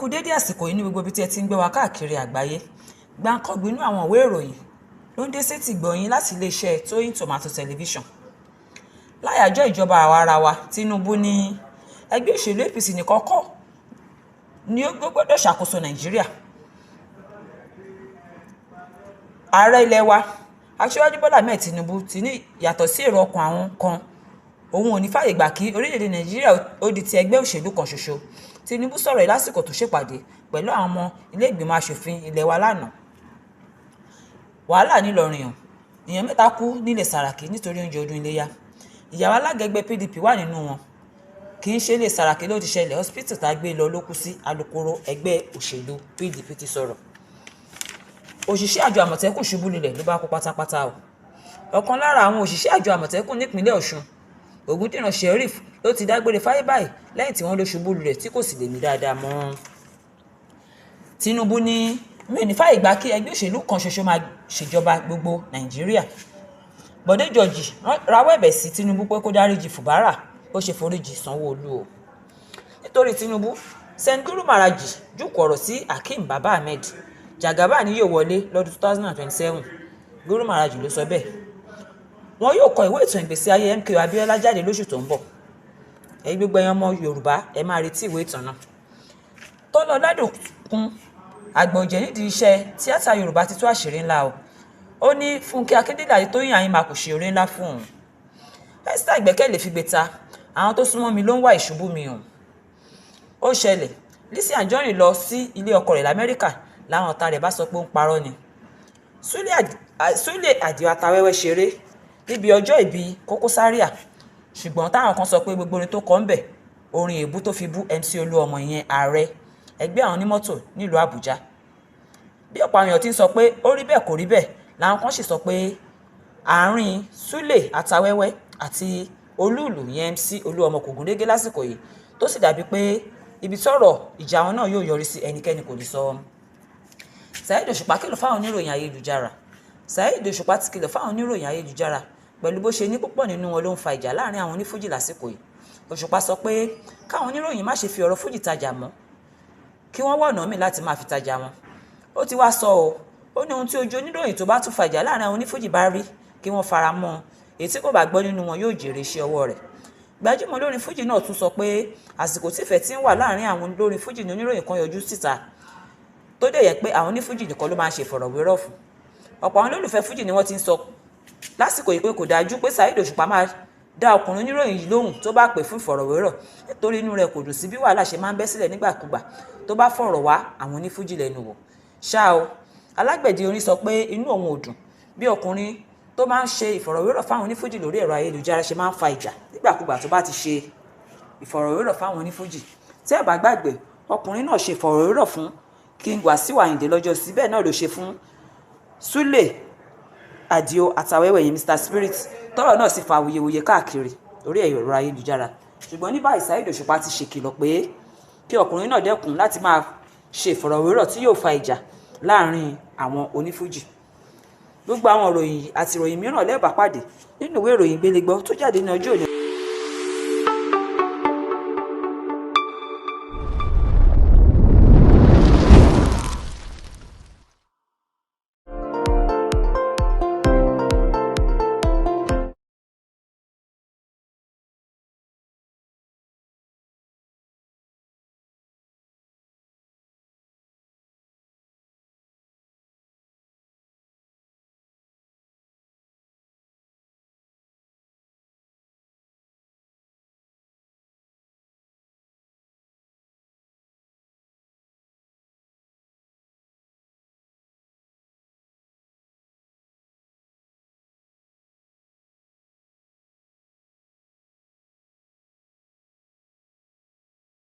kú dédé àsìkò yìí ní gbogbo ibi tí ẹ ti ń gbé wa káàkiri àgbáyé. Gbàǹkangbì inú àwọn ìwé ìròyìn ló ń dé sétí gbọ̀nyìn láti iléeṣẹ́ Tóyìn Tòmátò tẹlifíṣàn. Láyàjọ́ ìjọba àwarawa, Tinubu ní ẹgbẹ́ òṣèlú APC nìkan kọ́ ni ó gbọ́dọ̀ ṣàkóso Nàìjíríà. Ààrẹ ilẹ̀ wa Aṣíwájú Bọ́lá Ahmed Tinubu ti ní yàtọ̀ sí èrò ọkàn àwọn kan, òun ò ní fàyè gbà kí orílẹ̀-èdè Nàìjíríà ó di ti ẹgbẹ́ òṣèlú kan ṣoṣo. Tinubu sọ̀rọ̀ yìí lásìkò tó ṣèpàdé pẹ̀lú àwọn ọmọ ilé ìgbìmọ̀ asòfin ilẹ̀ wa lánàá. Wàhálà nílọrin èèyàn 3 kú nílé Sàràkí nítorí oúnjẹ ọdún iléyá. Ìyàwó alága ẹgbẹ́ PDP wà nínú wọn. Kì í ṣe ilé Sàràkí ló ti ṣẹlẹ̀, hospital tá a gbé lọ ló kú sí. Alukoro ẹgbẹ́ òṣèlú PDP ti sọ̀rọ̀. Òṣìṣẹ́ àjọ Àmọ̀tẹ́kùn ṣubú lulẹ̀ ló bá kú pátápátá o. Ọ̀kan lára àwọn òṣìṣẹ́ àjọ Àmọ̀tẹ́kùn nípínlẹ̀ Ọ̀ṣun, Ògúndìran Sheriff, ló ti dágbére fáyé báyìí lẹ́yìn tí wọ́n ló ṣubú lulẹ̀ tí kò sì lè mí dáadáa mọ́. Tinubu ní mi ò ní fàyè gbà kí ẹgbẹ́ òṣèlú kan ṣoṣo máa ṣèjọba gbogbo Nàìjíríà. Bọ̀dé George rawọ́ ẹ̀bẹ̀ sí Tinubu pé kó dáríjì Fubara ó ṣe foríjì Sanwó-Olú o. Nítorí Tinubu, Sen Guru Maharaj jùkọ̀ ọ̀rọ̀ sí Hakeem Baba Ahmed. Jagaba ni yóò wọlé lọ́dún 2027. Guru Maharaj ló sọ bẹ́ẹ̀. Wọn yóò kọ ìwé ìtàn ìgbésí ayé MKO Abíọ́lá jáde lóṣù tó ń bọ̀. Ẹ̀yin gbogbo ẹ̀yin ọmọ Yorùbá ẹ máa retí ìwé ìtàn náà. Tọ́lá Ọládòkun, àgbà ọ̀jẹ̀ nídìí iṣẹ́ tíátà Yorùbá ti tú àṣírí ńlá o. Ó ní Fúnkẹ́ Akíndélé àti Tóyìn Àyìnmá kò ṣe eré ńlá fún òun. Esther Ìgbẹ́kẹ̀lé fi gbẹta, àwọn tó súnmọ́ mi ló ń wá ìṣubú mi hàn. Ó ṣẹlẹ̀, Lizzy Anjorin lọ sí ilé ọkọ rẹ̀ l'Amẹ́ríkà láwọn ọ̀tá rẹ̀ bá sọ pé ó ń parọ́ ni. Súlè Àdìó Atawẹ́wẹ́ ṣeré níbi ọjọ́ ìbí Koko Zaria, ṣùgbọ́n táwọn kan sọ pé gbogbo orin tó kọ ń bẹ̀ orin èébú tó fi bú MC Olúọmọ, ìyẹn ààrẹ ẹgbẹ́ àwọn onímọ́tò nílùú Àbújá. Bí ọ̀pọ̀ àwọn èèyàn ti ń sọ pé ó rí bẹ́ẹ̀ kò rí bẹ́ẹ̀, làwọn kan sì sọ pé àárín Súlè Àtàwẹ́wẹ́ àti Olúùlú ìyẹn MC Olúọmọ kò gúnrégé lásìkò yìí, tó sì dàbí pé ibi tọ́rọ̀ ìjà wọn náà yóò yọrí sí ẹnikẹ́ni kò lè sọ. Saheed Òṣùpá kìlọ̀ fáwọn oníròyìn ayélujára. Saheed Òṣùpá ti kìlọ̀ fáwọn oníròyìn ayélujára pẹ̀lú bó ṣe ní púpọ̀ nínú wọn ló ń fa ìjà láàrin àwọn onífújì lásìkò yìí. Òṣùpá sọ pé káwọn oníròyìn má ṣe fi ọ̀rọ̀ fújì tajà mọ́, kí wọ́n wá ọ̀nà míì láti máa fi tajà wọn. Ó ti wá sọ ó ní ohun tí ojú oníròyìn tó bá tún fa ìjà láàrin àwọn onífújì bá rí kí wọ́n fara mọ́, èyí tí kò bá gbọ́ nínú wọn yóò jèrè iṣẹ́ ọwọ́ rẹ̀. Gbajúmọ̀ olórin fújì náà tún sọ pé àsìkò tífẹ̀ tí ń wà láàrin àwọn olórin fújì ní oníròyìn kan yọjú síta tó dẹ̀ yẹ pé àwọn onífújì nìkan ló máa ń ṣe ìfọ̀rọ̀wérọ̀ fún. Ọ̀pọ̀ àwọn olólùfẹ́ fújì ni wọ́n ti ń sọ lásìkò yìí pé kò dájú pé Saheed Òṣùpá máa dá ọkùnrin oníròyìn yìí lóhùn tó bá pè fún ìfọ̀rọ̀wérọ̀, nítorí inú rẹ̀ kò dùn sí bí wàhálà ṣe máa ń bẹ́ sílẹ̀ nígbàkúgbà tó bá fọ̀rọ̀ wá àwọn onífújì lẹ́nu wò. Ṣá o, alágbẹ̀dẹ orin sọ pé inú òun ò dùn bí ọkùnrin tó máa ń ṣe ìfọ̀rọ̀wérọ̀ fáwọn onífújì lórí ẹ̀rọ ayélujára ṣe máa ń fa ìjà nígbàkúgbà tó bá ti ṣe ìfọ̀rọ̀wérọ̀ fáwọn onífújì. Tí ẹ bá gbàgbé, ọkùnrin náà ṣe ìfọ̀rọ̀wérọ̀ fún King Wasiu Ayinde lọ́jọ́ sí, bẹ́ẹ̀ náà ló ṣe fún Súlè Àdìó Atawẹ́wẹ́ yìí Mr Spirit, tọ́rọ̀ náà sì fa awuyewuye káàkiri orí ẹ̀rọ ayélujára. Ṣùgbọ́n ní báyìí Saheed Òṣùpá ti ṣèkìlọ̀ pé kí ọkùnrin náà dẹ́kun láti máa ṣe ìfọ̀rọ̀wérọ̀ tí yóò fa ìjà láàrin àwọn onífújì. Gbogbo àwọn ìròyìn àti ìròyìn mìíràn lẹ́ẹ̀bà pàdé nínú ìwé ìròyìn Gbélégbọ́ tó jáde ní ọjọ́ òní.